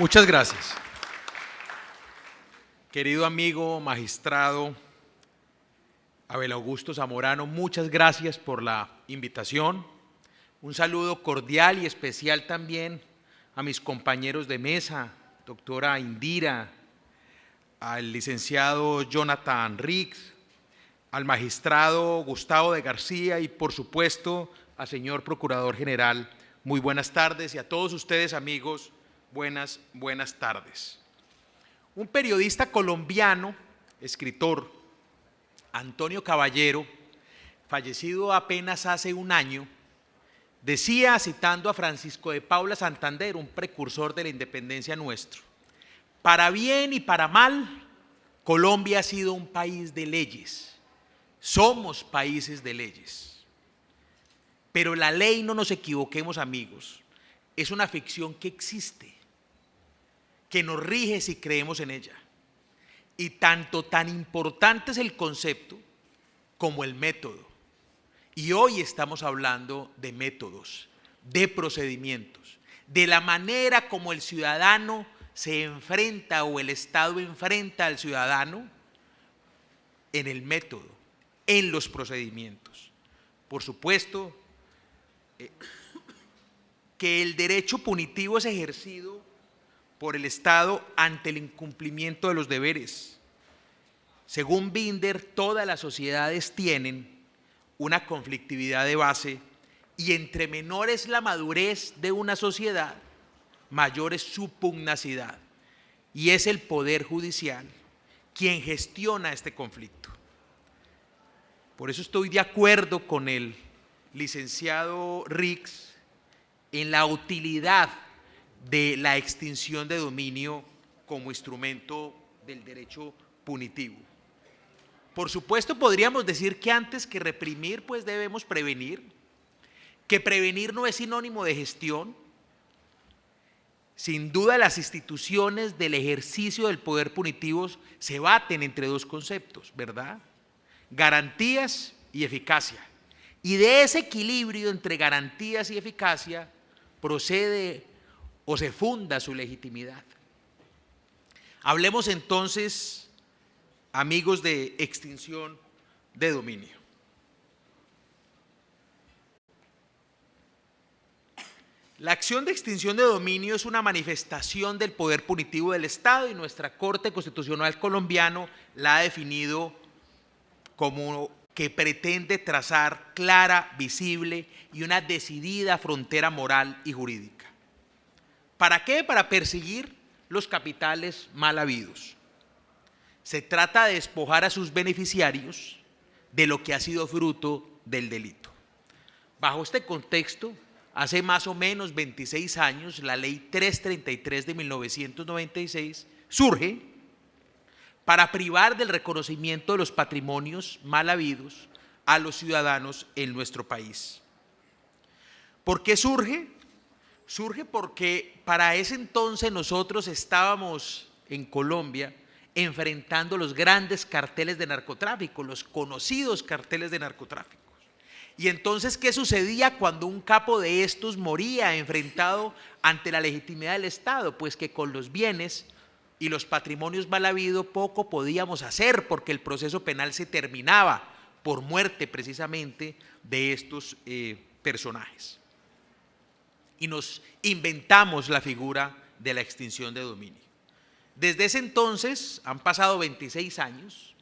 Muchas gracias. Querido amigo magistrado Abel Augusto Zamorano, muchas gracias por la invitación. Un saludo cordial y especial también a mis compañeros de mesa, doctora Indira, al licenciado Jonathan Riggs, al magistrado Gustavo de García y por supuesto al señor Procurador General. Muy buenas tardes y a todos ustedes amigos, buenas tardes. Un periodista colombiano, escritor, Antonio Caballero, fallecido apenas hace un año, decía, citando a Francisco de Paula Santander, un precursor de la independencia nuestro: para bien y para mal, Colombia ha sido un país de leyes. Somos países de leyes. Pero la ley, no nos equivoquemos amigos, es una ficción que existe, que nos rige si creemos en ella. Y tan importante es el concepto como el método. Y hoy estamos hablando de métodos, de procedimientos, de la manera como el ciudadano se enfrenta o el Estado enfrenta al ciudadano en el método, en los procedimientos. Por supuesto que el derecho punitivo es ejercido por el Estado ante el incumplimiento de los deberes. Según Binder, todas las sociedades tienen una conflictividad de base y entre menor es la madurez de una sociedad, mayor es su pugnacidad. Y es el Poder Judicial quien gestiona este conflicto. Por eso estoy de acuerdo con el licenciado Riggs en la utilidad de la extinción de dominio como instrumento del derecho punitivo. Por supuesto, podríamos decir que antes que reprimir, pues debemos prevenir, que prevenir no es sinónimo de gestión. Sin duda, las instituciones del ejercicio del poder punitivo se baten entre dos conceptos, ¿verdad? Garantías y eficacia. Y de ese equilibrio entre garantías y eficacia procede o se funda su legitimidad. Hablemos entonces, amigos, de extinción de dominio. La acción de extinción de dominio es una manifestación del poder punitivo del Estado y nuestra Corte Constitucional colombiana la ha definido como que pretende trazar clara, visible y una decidida frontera moral y jurídica. ¿Para qué? Para perseguir los capitales mal habidos. Se trata de despojar a sus beneficiarios de lo que ha sido fruto del delito. Bajo este contexto, hace más o menos 26 años, la Ley 333 de 1996 surge para privar del reconocimiento de los patrimonios mal habidos a los ciudadanos en nuestro país. ¿Por qué surge? Surge porque para ese entonces nosotros estábamos en Colombia enfrentando los grandes carteles de narcotráfico, los conocidos carteles de narcotráfico. Y entonces, ¿qué sucedía cuando un capo de estos moría enfrentado ante la legitimidad del Estado? Pues que con los bienes y los patrimonios mal habidos poco podíamos hacer porque el proceso penal se terminaba por muerte precisamente de estos personajes. Y nos inventamos la figura de la extinción de dominio. Desde ese entonces han pasado 26 años,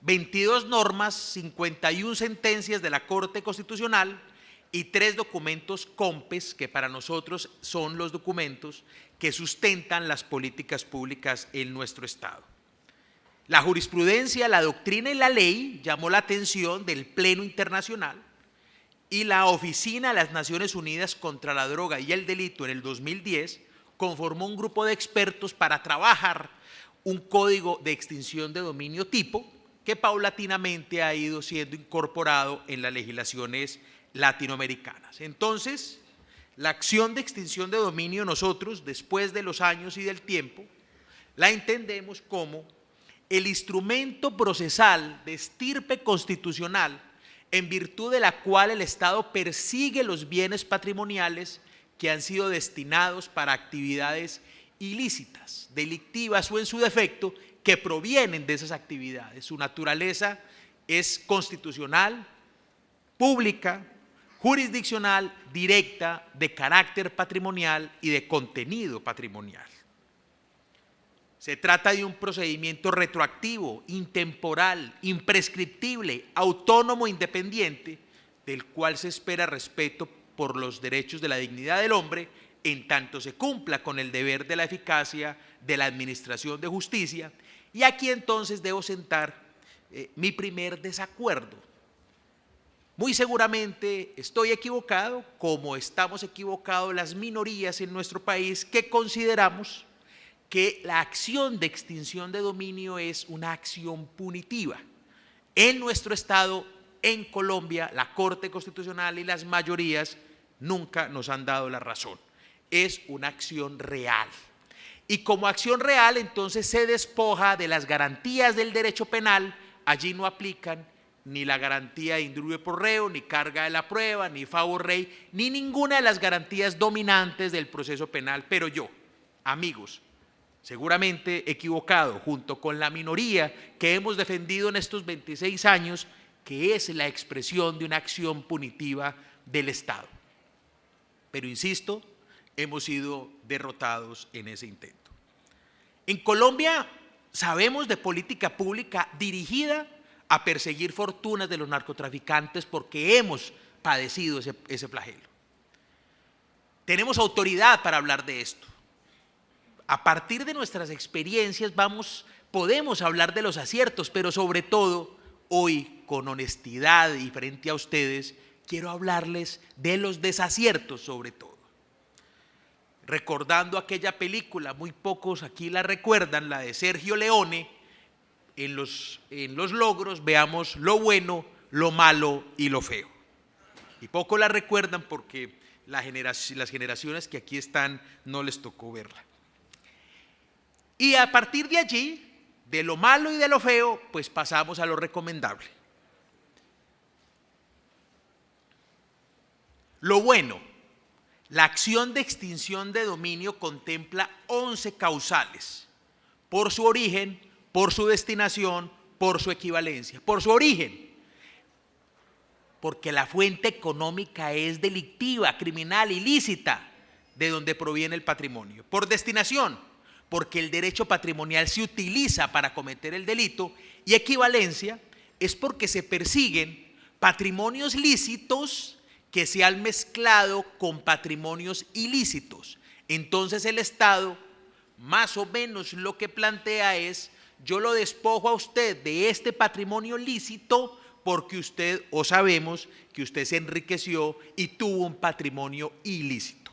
22 normas, 51 sentencias de la Corte Constitucional y 3 documentos COMPES, que para nosotros son los documentos que sustentan las políticas públicas en nuestro Estado. La jurisprudencia, la doctrina y la ley llamó la atención del Pleno Internacional y la Oficina de las Naciones Unidas contra la Droga y el Delito en el 2010 conformó un grupo de expertos para trabajar un código de extinción de dominio tipo que paulatinamente ha ido siendo incorporado en las legislaciones latinoamericanas. Entonces, la acción de extinción de dominio nosotros, después de los años y del tiempo, la entendemos como el instrumento procesal de estirpe constitucional en virtud de la cual el Estado persigue los bienes patrimoniales que han sido destinados para actividades ilícitas, delictivas o en su defecto, que provienen de esas actividades. Su naturaleza es constitucional, pública, jurisdiccional, directa, de carácter patrimonial y de contenido patrimonial. Se trata de un procedimiento retroactivo, intemporal, imprescriptible, autónomo e independiente, del cual se espera respeto por los derechos de la dignidad del hombre, en tanto se cumpla con el deber de la eficacia de la administración de justicia. Y aquí entonces debo sentar mi primer desacuerdo. Muy seguramente estoy equivocado, como estamos equivocados las minorías en nuestro país, que consideramos que la acción de extinción de dominio es una acción punitiva. En nuestro Estado, en Colombia, la Corte Constitucional y las mayorías nunca nos han dado la razón. Es una acción real. Y como acción real, entonces se despoja de las garantías del derecho penal. Allí no aplican ni la garantía de indubio por reo, ni carga de la prueba, ni favor rei, ni ninguna de las garantías dominantes del proceso penal. Pero yo, amigos, seguramente equivocado, junto con la minoría que hemos defendido en estos 26 años, que es la expresión de una acción punitiva del Estado. Pero insisto, hemos sido derrotados en ese intento. En Colombia sabemos de política pública dirigida a perseguir fortunas de los narcotraficantes porque hemos padecido ese flagelo. Tenemos autoridad para hablar de esto. A partir de nuestras experiencias podemos hablar de los aciertos, pero sobre todo hoy, con honestidad y frente a ustedes, quiero hablarles de los desaciertos sobre todo. Recordando aquella película, muy pocos aquí la recuerdan, la de Sergio Leone, en los logros veamos lo bueno, lo malo y lo feo. Y pocos la recuerdan porque las generaciones que aquí están no les tocó verla. Y a partir de allí, de lo malo y de lo feo, pues pasamos a lo recomendable. Lo bueno, la acción de extinción de dominio contempla 11 causales, por su origen, por su destinación, por su equivalencia. Por su origen, porque la fuente económica es delictiva, criminal, ilícita, de donde proviene el patrimonio. Por destinación, porque el derecho patrimonial se utiliza para cometer el delito. Y equivalencia es porque se persiguen patrimonios lícitos que se han mezclado con patrimonios ilícitos. Entonces el Estado más o menos lo que plantea es: yo lo despojo a usted de este patrimonio lícito porque usted, o sabemos que usted se enriqueció y tuvo un patrimonio ilícito.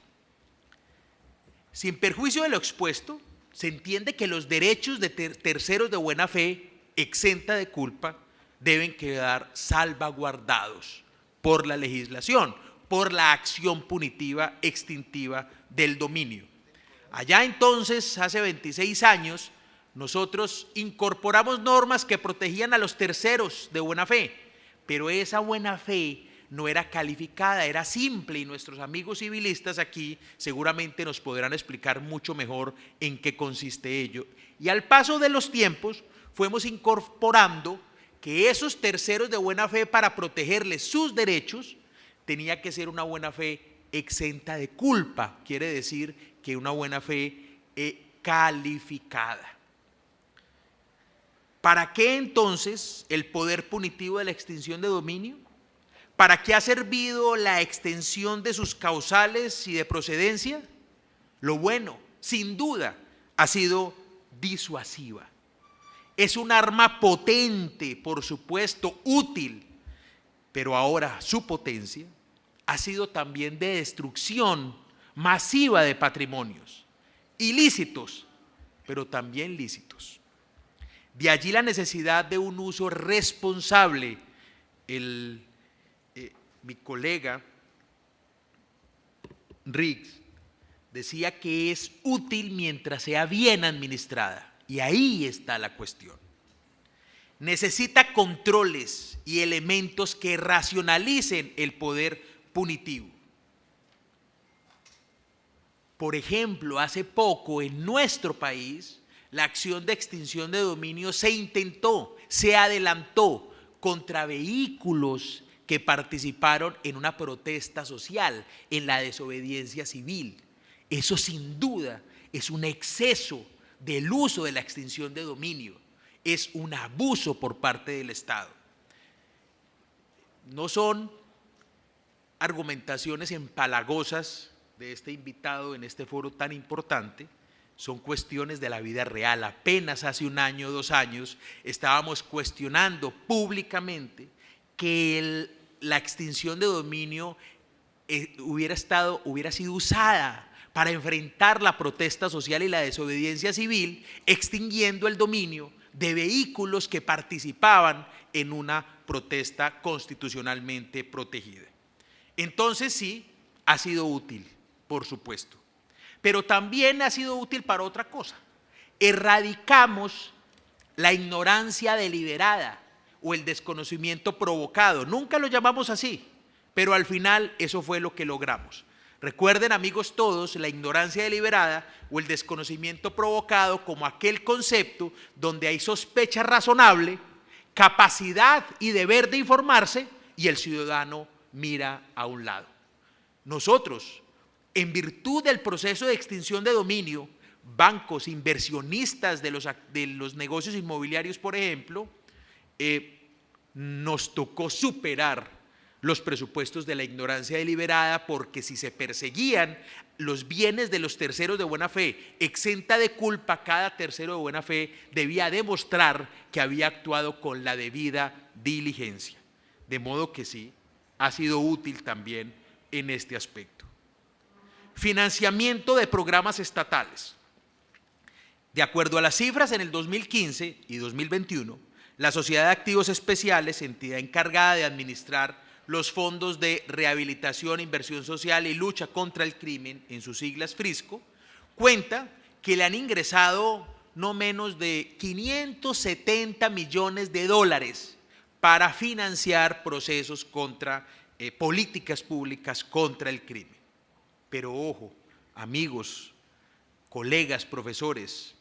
Sin perjuicio de lo expuesto, se entiende que los derechos de terceros de buena fe, exenta de culpa, deben quedar salvaguardados por la legislación, por la acción punitiva extintiva del dominio. Allá entonces, hace 26 años, nosotros incorporamos normas que protegían a los terceros de buena fe, pero esa buena fe no era calificada, era simple, y nuestros amigos civilistas aquí seguramente nos podrán explicar mucho mejor en qué consiste ello. Y al paso de los tiempos fuimos incorporando que esos terceros de buena fe, para protegerles sus derechos, tenía que ser una buena fe exenta de culpa, quiere decir que una buena fe calificada. ¿Para qué entonces el poder punitivo de la extinción de dominio? ¿Para qué ha servido la extensión de sus causales y de procedencia? Lo bueno, sin duda, ha sido disuasiva. Es un arma potente, por supuesto, útil, pero ahora su potencia ha sido también de destrucción masiva de patrimonios, ilícitos, pero también lícitos. De allí la necesidad de un uso responsable. Mi colega Riggs decía que es útil mientras sea bien administrada, y ahí está la cuestión. Necesita controles y elementos que racionalicen el poder punitivo. Por ejemplo, hace poco en nuestro país, la acción de extinción de dominio se intentó, se adelantó contra vehículos que participaron en una protesta social, en la desobediencia civil. Eso sin duda es un exceso del uso de la extinción de dominio, es un abuso por parte del Estado. No son argumentaciones empalagosas de este invitado en este foro tan importante, son cuestiones de la vida real. Apenas hace un año, 2 años, estábamos cuestionando públicamente que la extinción de dominio hubiera sido usada para enfrentar la protesta social y la desobediencia civil, extinguiendo el dominio de vehículos que participaban en una protesta constitucionalmente protegida. Entonces sí, ha sido útil, por supuesto, pero también ha sido útil para otra cosa. Erradicamos la ignorancia deliberada o el desconocimiento provocado. Nunca lo llamamos así, pero al final eso fue lo que logramos. Recuerden, amigos todos, la ignorancia deliberada o el desconocimiento provocado como aquel concepto donde hay sospecha razonable, capacidad y deber de informarse y el ciudadano mira a un lado. Nosotros, en virtud del proceso de extinción de dominio, bancos, inversionistas de los negocios inmobiliarios, por ejemplo, nos tocó superar los presupuestos de la ignorancia deliberada, porque si se perseguían los bienes de los terceros de buena fe, exenta de culpa, cada tercero de buena fe debía demostrar que había actuado con la debida diligencia. De modo que sí, ha sido útil también en este aspecto. Financiamiento de programas estatales. De acuerdo a las cifras, en el 2015 y 2021, la Sociedad de Activos Especiales, entidad encargada de administrar los fondos de rehabilitación, inversión social y lucha contra el crimen, en sus siglas FRISCO, cuenta que le han ingresado no menos de 570 millones de dólares para financiar procesos contra políticas públicas contra el crimen. Pero ojo, amigos, colegas, profesores,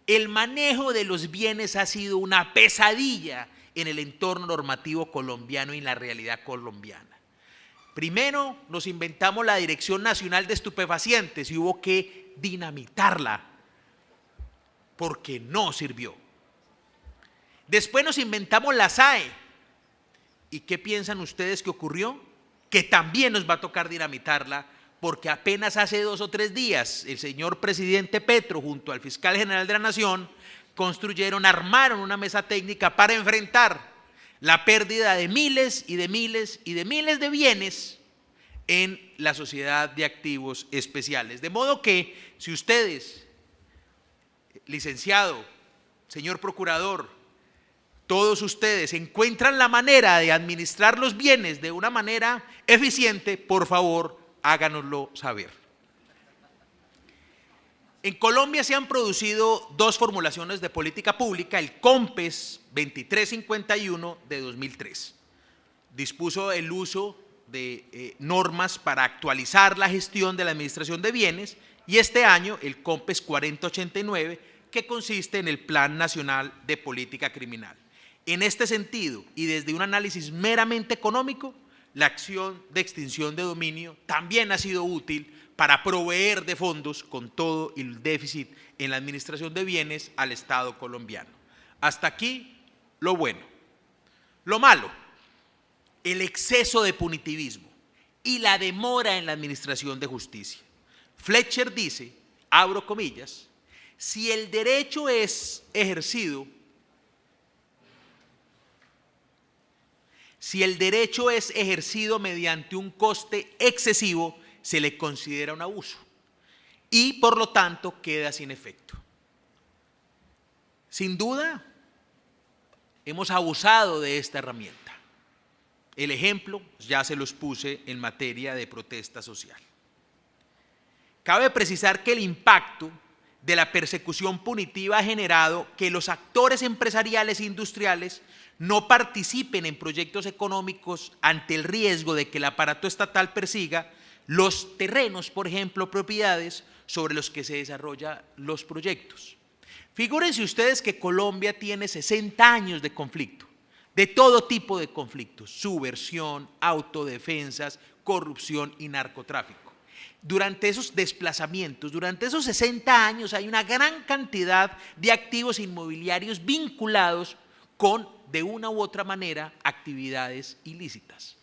el manejo de los bienes ha sido una pesadilla en el entorno normativo colombiano y en la realidad colombiana. Primero nos inventamos la Dirección Nacional de Estupefacientes y hubo que dinamitarla porque no sirvió. Después nos inventamos la SAE. ¿Y qué piensan ustedes que ocurrió? Que también nos va a tocar dinamitarla, porque apenas hace 2 o 3 días el señor presidente Petro junto al fiscal general de la Nación armaron una mesa técnica para enfrentar la pérdida de miles y de miles y de miles de bienes en la Sociedad de Activos Especiales. De modo que si ustedes, licenciado, señor procurador, todos ustedes encuentran la manera de administrar los bienes de una manera eficiente, por favor, háganoslo saber. En Colombia se han producido 2 formulaciones de política pública, el COMPES 2351 de 2003. Dispuso el uso de normas para actualizar la gestión de la administración de bienes, y este año el COMPES 4089, que consiste en el Plan Nacional de Política Criminal. En este sentido, y desde un análisis meramente económico, la acción de extinción de dominio también ha sido útil para proveer de fondos con todo el déficit en la administración de bienes al Estado colombiano. Hasta aquí lo bueno. Lo malo, el exceso de punitivismo y la demora en la administración de justicia. Fletcher dice, abro comillas, si el derecho es ejercido mediante un coste excesivo, se le considera un abuso y por lo tanto queda sin efecto. Sin duda, hemos abusado de esta herramienta. El ejemplo ya se los puse en materia de protesta social. Cabe precisar que el impacto de la persecución punitiva ha generado que los actores empresariales e industriales no participen en proyectos económicos ante el riesgo de que el aparato estatal persiga los terrenos, por ejemplo, propiedades sobre los que se desarrollan los proyectos. Figúrense ustedes que Colombia tiene 60 años de conflicto, de todo tipo de conflictos: subversión, autodefensas, corrupción y narcotráfico. Durante esos desplazamientos, durante esos 60 años, hay una gran cantidad de activos inmobiliarios vinculados con, de una u otra manera, actividades ilícitas.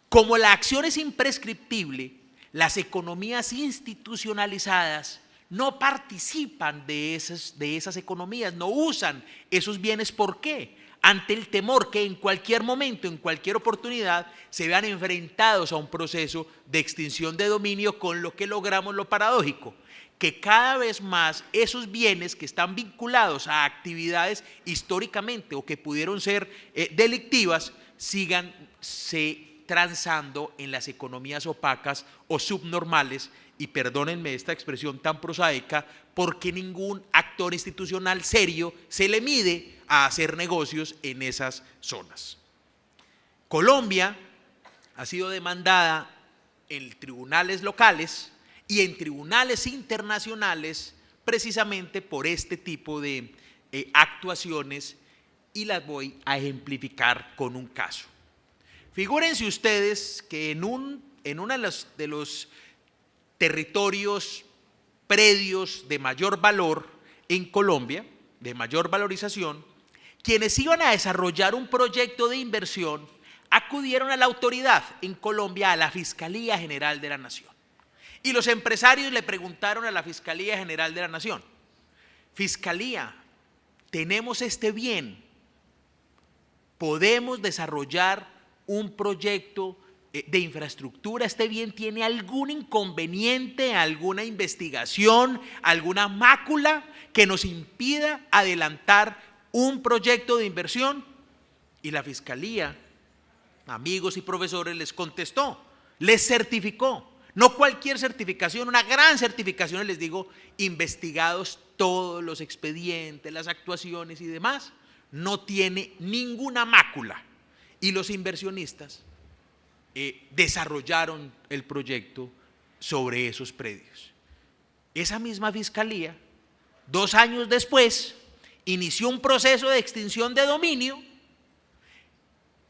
Como la acción es imprescriptible, las economías institucionalizadas no participan de esas economías, no usan esos bienes. ¿Por qué? Ante el temor que en cualquier momento, en cualquier oportunidad, se vean enfrentados a un proceso de extinción de dominio, con lo que logramos lo paradójico, que cada vez más esos bienes que están vinculados a actividades históricamente o que pudieron ser delictivas, sigan transando en las economías opacas o subnormales. Y perdónenme esta expresión tan prosaica, porque ningún actor institucional serio se le mide a hacer negocios en esas zonas. Colombia ha sido demandada en tribunales locales y en tribunales internacionales precisamente por este tipo de actuaciones, y las voy a ejemplificar con un caso. Figúrense ustedes que en uno de los territorios, predios de mayor valor en Colombia, de mayor valorización, quienes iban a desarrollar un proyecto de inversión acudieron a la autoridad en Colombia, a la Fiscalía General de la Nación. Y los empresarios le preguntaron a la Fiscalía General de la Nación: Fiscalía, tenemos este bien, podemos desarrollar un proyecto de infraestructura, este bien tiene algún inconveniente, alguna investigación, alguna mácula que nos impida adelantar un proyecto de inversión. Y la Fiscalía, amigos y profesores, les contestó, les certificó, no cualquier certificación, una gran certificación, les digo, investigados todos los expedientes, las actuaciones y demás, no tiene ninguna mácula. Y los inversionistas desarrollaron el proyecto sobre esos predios. Esa misma Fiscalía, 2 años después, inició un proceso de extinción de dominio,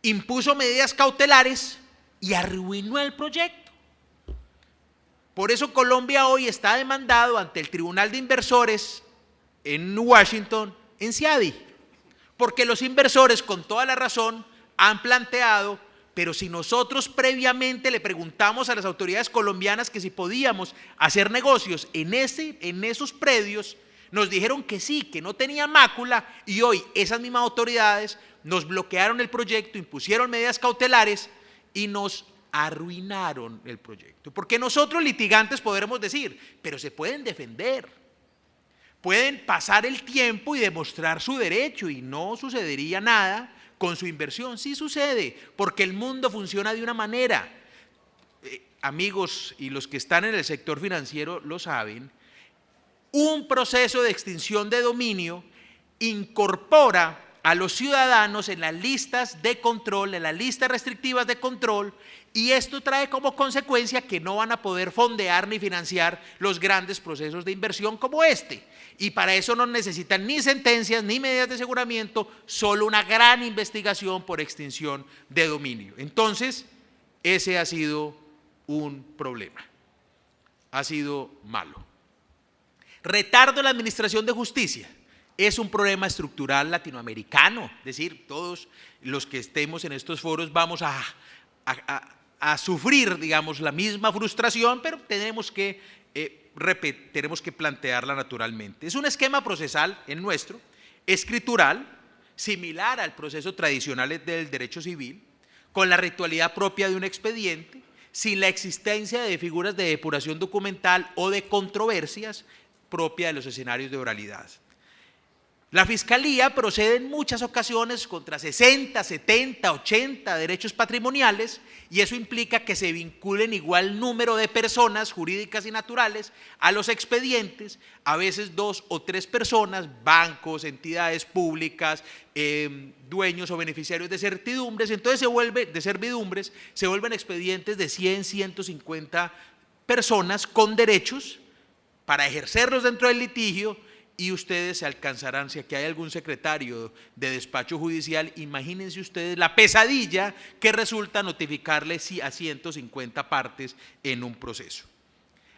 impuso medidas cautelares y arruinó el proyecto. Por eso Colombia hoy está demandado ante el Tribunal de Inversores en Washington, en CIADI, porque los inversores, con toda la razón, han planteado: pero si nosotros previamente le preguntamos a las autoridades colombianas que si podíamos hacer negocios en esos predios, nos dijeron que sí, que no tenía mácula, y hoy esas mismas autoridades nos bloquearon el proyecto, impusieron medidas cautelares y nos arruinaron el proyecto. Porque nosotros, litigantes, podremos decir, pero se pueden defender, pueden pasar el tiempo y demostrar su derecho y no sucedería nada con su inversión. Sí sucede, porque el mundo funciona de una manera. Amigos, y los que están en el sector financiero lo saben, un proceso de extinción de dominio incorpora a los ciudadanos en las listas de control, en las listas restrictivas de control, y esto trae como consecuencia que no van a poder fondear ni financiar los grandes procesos de inversión como este. Y para eso no necesitan ni sentencias ni medidas de aseguramiento, solo una gran investigación por extinción de dominio. Entonces, ese ha sido un problema, ha sido malo. Retardo en la administración de justicia es un problema estructural latinoamericano, es decir, todos los que estemos en estos foros vamos a sufrir, digamos, la misma frustración, pero tenemos que plantearla naturalmente. Es un esquema procesal, el nuestro, escritural, similar al proceso tradicional del derecho civil, con la ritualidad propia de un expediente, sin la existencia de figuras de depuración documental o de controversias propia de los escenarios de oralidad. La Fiscalía procede en muchas ocasiones contra 60, 70, 80 derechos patrimoniales, y eso implica que se vinculen igual número de personas jurídicas y naturales a los expedientes, a veces 2 o 3 personas, bancos, entidades públicas, dueños o beneficiarios de certidumbres. Entonces se vuelven expedientes de 100, 150 personas con derechos para ejercerlos dentro del litigio, y ustedes se alcanzarán, si aquí hay algún secretario de despacho judicial, imagínense ustedes la pesadilla que resulta notificarle a 150 partes en un proceso.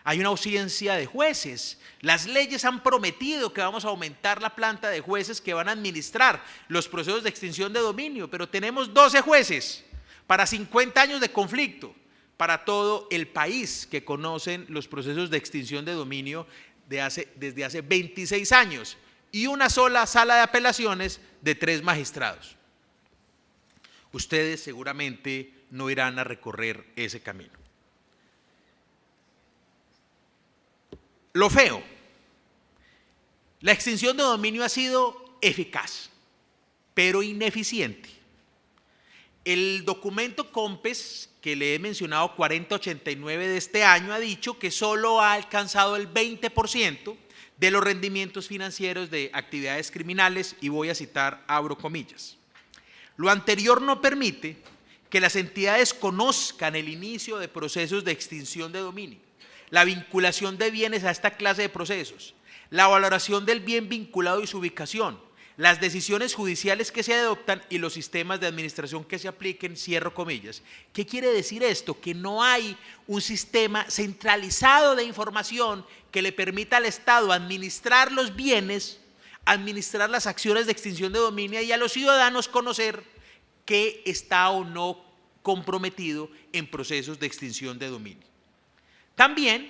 Hay una ausencia de jueces. Las leyes han prometido que vamos a aumentar la planta de jueces que van a administrar los procesos de extinción de dominio, pero tenemos 12 jueces para 50 años de conflicto, para todo el país que conocen los procesos de extinción de dominio desde hace 26 años, y una sola sala de apelaciones de 3 magistrados. Ustedes seguramente no irán a recorrer ese camino. Lo feo: la extinción de dominio ha sido eficaz, pero ineficiente. El documento COMPES que le he mencionado, 4089 de este año, ha dicho que solo ha alcanzado el 20% de los rendimientos financieros de actividades criminales, y voy a citar, abro comillas: lo anterior no permite que las entidades conozcan el inicio de procesos de extinción de dominio, la vinculación de bienes a esta clase de procesos, la valoración del bien vinculado y su ubicación, las decisiones judiciales que se adoptan y los sistemas de administración que se apliquen, cierro comillas. ¿Qué quiere decir esto? Que no hay un sistema centralizado de información que le permita al Estado administrar los bienes, administrar las acciones de extinción de dominio, y a los ciudadanos conocer qué está o no comprometido en procesos de extinción de dominio. También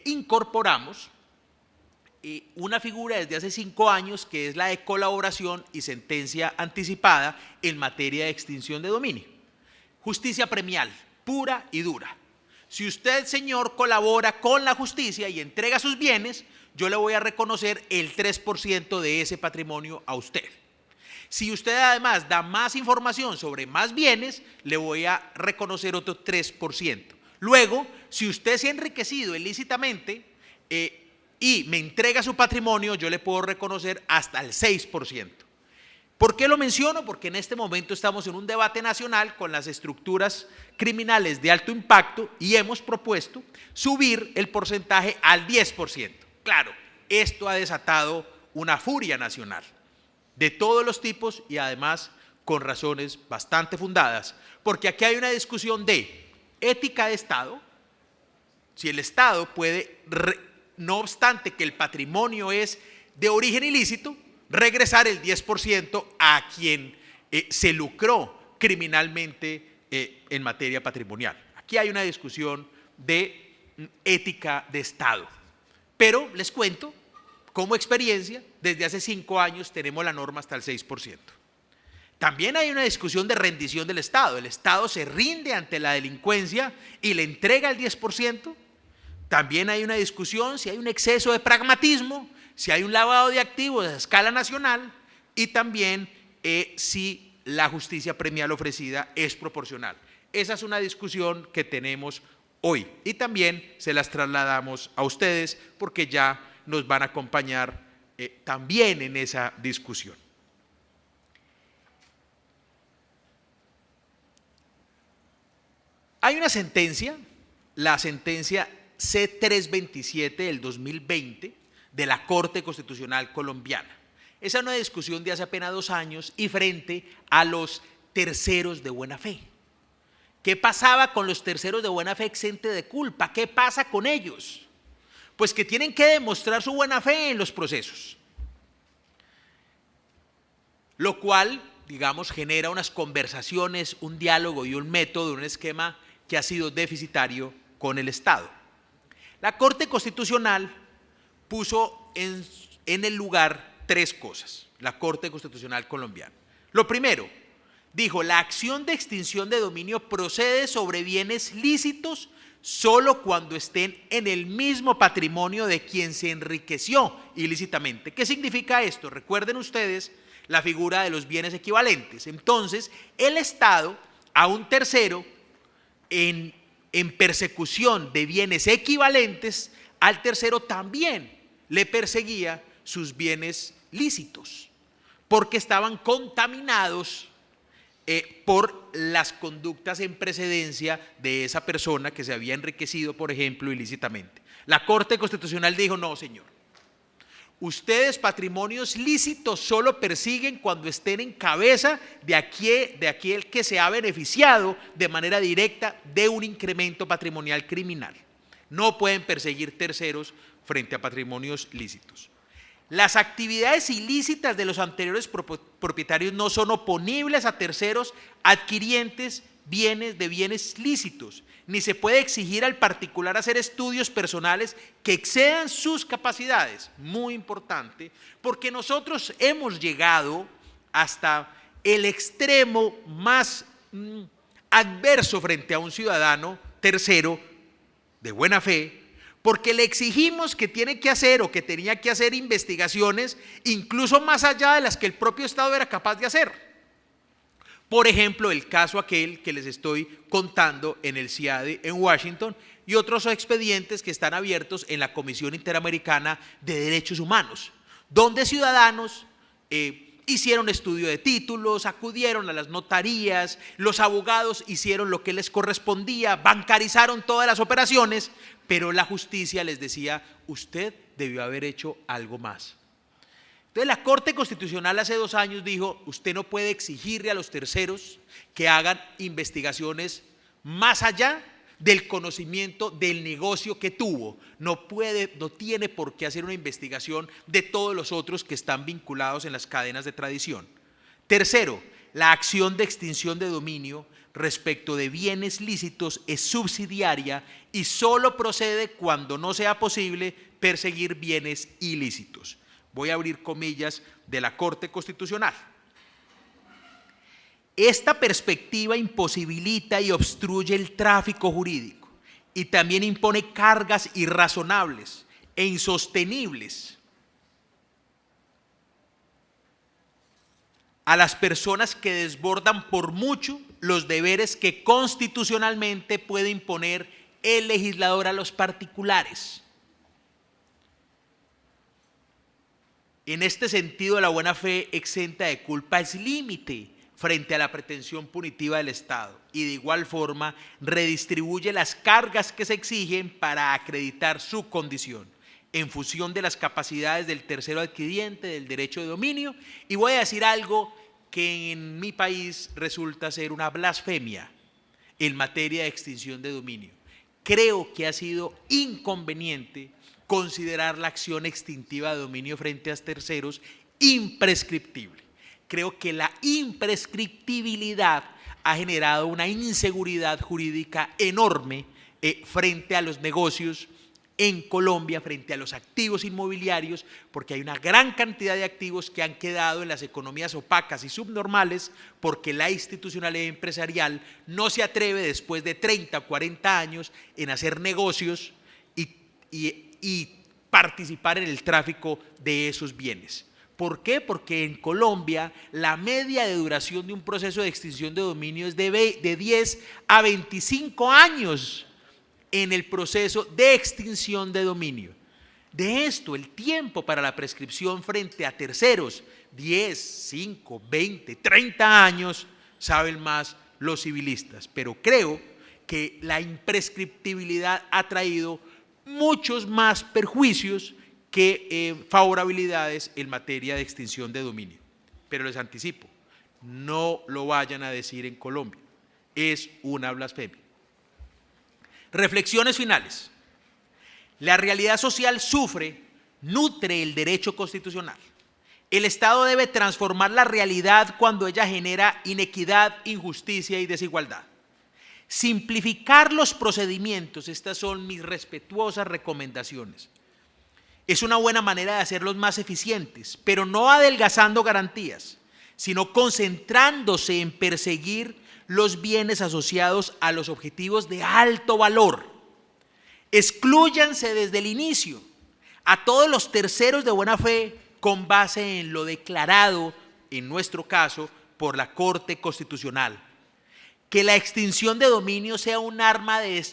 incorporamos una figura desde hace 5 años, que es la de colaboración y sentencia anticipada en materia de extinción de dominio. Justicia premial, pura y dura. Si usted, señor, colabora con la justicia y entrega sus bienes, yo le voy a reconocer el 3% de ese patrimonio a usted. Si usted además da más información sobre más bienes, le voy a reconocer otro 3%. Luego, si usted se ha enriquecido ilícitamente y me entrega su patrimonio, yo le puedo reconocer hasta el 6%. ¿Por qué lo menciono? Porque en este momento estamos en un debate nacional con las estructuras criminales de alto impacto y hemos propuesto subir el porcentaje al 10%. Claro, esto ha desatado una furia nacional de todos los tipos, y además con razones bastante fundadas, porque aquí hay una discusión de ética de Estado. Si el Estado puede, no obstante que el patrimonio es de origen ilícito, regresar el 10% a quien se lucró criminalmente en materia patrimonial. Aquí hay una discusión de ética de Estado. Pero les cuento, como experiencia, desde hace 5 años tenemos la norma hasta el 6%. También hay una discusión de rendición del Estado. El Estado se rinde ante la delincuencia y le entrega el 10%. También hay una discusión si hay un exceso de pragmatismo, si hay un lavado de activos a escala nacional, y también si la justicia premial ofrecida es proporcional. Esa es una discusión que tenemos hoy, y también se las trasladamos a ustedes porque ya nos van a acompañar también en esa discusión. Hay una sentencia, la sentencia C327 del 2020 de la Corte Constitucional Colombiana. Esa es una discusión de hace apenas 2 años y frente a los terceros de buena fe. ¿Qué pasaba con los terceros de buena fe exentos de culpa? ¿Qué pasa con ellos? Pues que tienen que demostrar su buena fe en los procesos, lo cual, digamos, genera unas conversaciones, un diálogo y un método, un esquema que ha sido deficitario con el Estado. La Corte Constitucional puso en el lugar 3 cosas, la Corte Constitucional colombiana. Lo primero, dijo: la acción de extinción de dominio procede sobre bienes lícitos solo cuando estén en el mismo patrimonio de quien se enriqueció ilícitamente. ¿Qué significa esto? Recuerden ustedes la figura de los bienes equivalentes. Entonces, el Estado a un tercero en persecución de bienes equivalentes, al tercero también le perseguía sus bienes lícitos, porque estaban contaminados por las conductas en precedencia de esa persona que se había enriquecido, por ejemplo, ilícitamente. La Corte Constitucional dijo, no, señor, ustedes patrimonios lícitos solo persiguen cuando estén en cabeza de aquel que se ha beneficiado de manera directa de un incremento patrimonial criminal. No pueden perseguir terceros frente a patrimonios lícitos. Las actividades ilícitas de los anteriores propietarios no son oponibles a terceros adquirientes de bienes lícitos, ni se puede exigir al particular hacer estudios personales que excedan sus capacidades. Muy importante, porque nosotros hemos llegado hasta el extremo más adverso frente a un ciudadano tercero de buena fe, porque le exigimos que tiene que hacer o que tenía que hacer investigaciones incluso más allá de las que el propio Estado era capaz de hacer. Por ejemplo, el caso aquel que les estoy contando en el CIADE en Washington y otros expedientes que están abiertos en la Comisión Interamericana de Derechos Humanos, donde ciudadanos hicieron estudio de títulos, acudieron a las notarías, los abogados hicieron lo que les correspondía, bancarizaron todas las operaciones, pero la justicia les decía, usted debió haber hecho algo más. Entonces la Corte Constitucional hace 2 años dijo, usted no puede exigirle a los terceros que hagan investigaciones más allá del conocimiento del negocio que tuvo. No tiene por qué hacer una investigación de todos los otros que están vinculados en las cadenas de tradición. Tercero, la acción de extinción de dominio respecto de bienes lícitos es subsidiaria y solo procede cuando no sea posible perseguir bienes ilícitos. Voy a abrir comillas de la Corte Constitucional. Esta perspectiva imposibilita y obstruye el tráfico jurídico y también impone cargas irrazonables e insostenibles a las personas que desbordan por mucho los deberes que constitucionalmente puede imponer el legislador a los particulares. En este sentido, la buena fe exenta de culpa es límite frente a la pretensión punitiva del Estado y de igual forma redistribuye las cargas que se exigen para acreditar su condición en función de las capacidades del tercero adquiriente del derecho de dominio. Y voy a decir algo que en mi país resulta ser una blasfemia en materia de extinción de dominio. Creo que ha sido inconveniente considerar la acción extintiva de dominio frente a terceros imprescriptible. Creo que la imprescriptibilidad ha generado una inseguridad jurídica enorme frente a los negocios en Colombia, frente a los activos inmobiliarios, porque hay una gran cantidad de activos que han quedado en las economías opacas y subnormales porque la institucionalidad empresarial no se atreve después de 30 o 40 años en hacer negocios y participar en el tráfico de esos bienes. ¿Por qué? Porque en Colombia la media de duración de un proceso de extinción de dominio es de 10 a 25 años en el proceso de extinción de dominio. De esto, el tiempo para la prescripción frente a terceros, 10, 5, 20, 30 años, saben más los civilistas. Pero creo que la imprescriptibilidad ha traído muchos más perjuicios que favorabilidades en materia de extinción de dominio. Pero les anticipo, no lo vayan a decir en Colombia, es una blasfemia. Reflexiones finales. La realidad social nutre el derecho constitucional. El Estado debe transformar la realidad cuando ella genera inequidad, injusticia y desigualdad. Simplificar los procedimientos, estas son mis respetuosas recomendaciones. Es una buena manera de hacerlos más eficientes, pero no adelgazando garantías, sino concentrándose en perseguir los bienes asociados a los objetivos de alto valor. Exclúyanse desde el inicio a todos los terceros de buena fe con base en lo declarado, en nuestro caso, por la Corte Constitucional. Que la extinción de dominio sea un arma de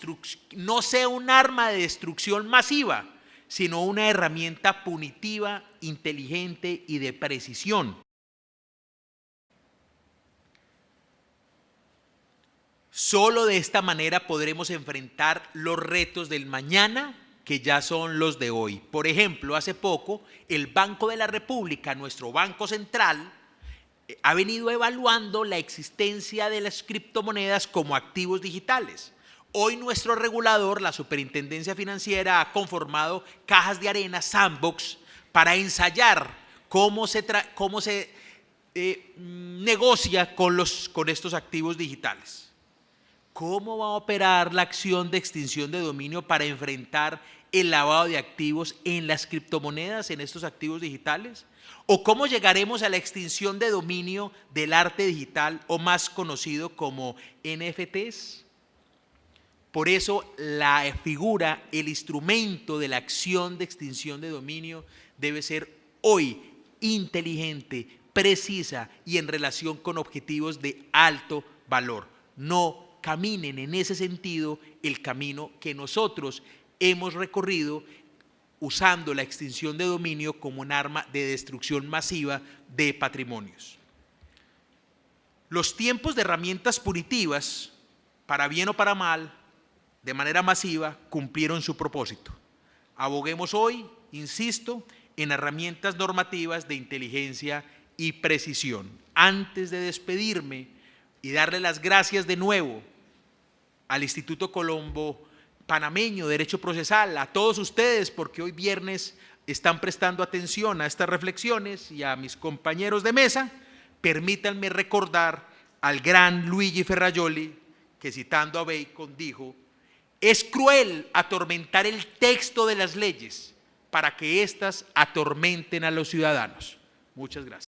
no sea un arma de destrucción masiva, sino una herramienta punitiva, inteligente y de precisión. Solo de esta manera podremos enfrentar los retos del mañana que ya son los de hoy. Por ejemplo, hace poco el Banco de la República, nuestro Banco Central, ha venido evaluando la existencia de las criptomonedas como activos digitales. Hoy nuestro regulador, la Superintendencia Financiera, ha conformado cajas de arena, sandbox, para ensayar cómo se negocia con estos activos digitales. ¿Cómo va a operar la acción de extinción de dominio para enfrentar el lavado de activos en las criptomonedas, en estos activos digitales? ¿O cómo llegaremos a la extinción de dominio del arte digital, o más conocido como NFTs? Por eso la figura, el instrumento de la acción de extinción de dominio debe ser hoy inteligente, precisa y en relación con objetivos de alto valor. No caminen en ese sentido el camino que nosotros hemos recorrido usando la extinción de dominio como un arma de destrucción masiva de patrimonios. Los tiempos de herramientas punitivas, para bien o para mal, de manera masiva, cumplieron su propósito. Aboguemos hoy, insisto, en herramientas normativas de inteligencia y precisión. Antes de despedirme y darle las gracias de nuevo al Instituto Colombo Panameño de Derecho Procesal, a todos ustedes, porque hoy viernes están prestando atención a estas reflexiones, y a mis compañeros de mesa, permítanme recordar al gran Luigi Ferrajoli, que citando a Bacon dijo: es cruel atormentar el texto de las leyes para que éstas atormenten a los ciudadanos. Muchas gracias.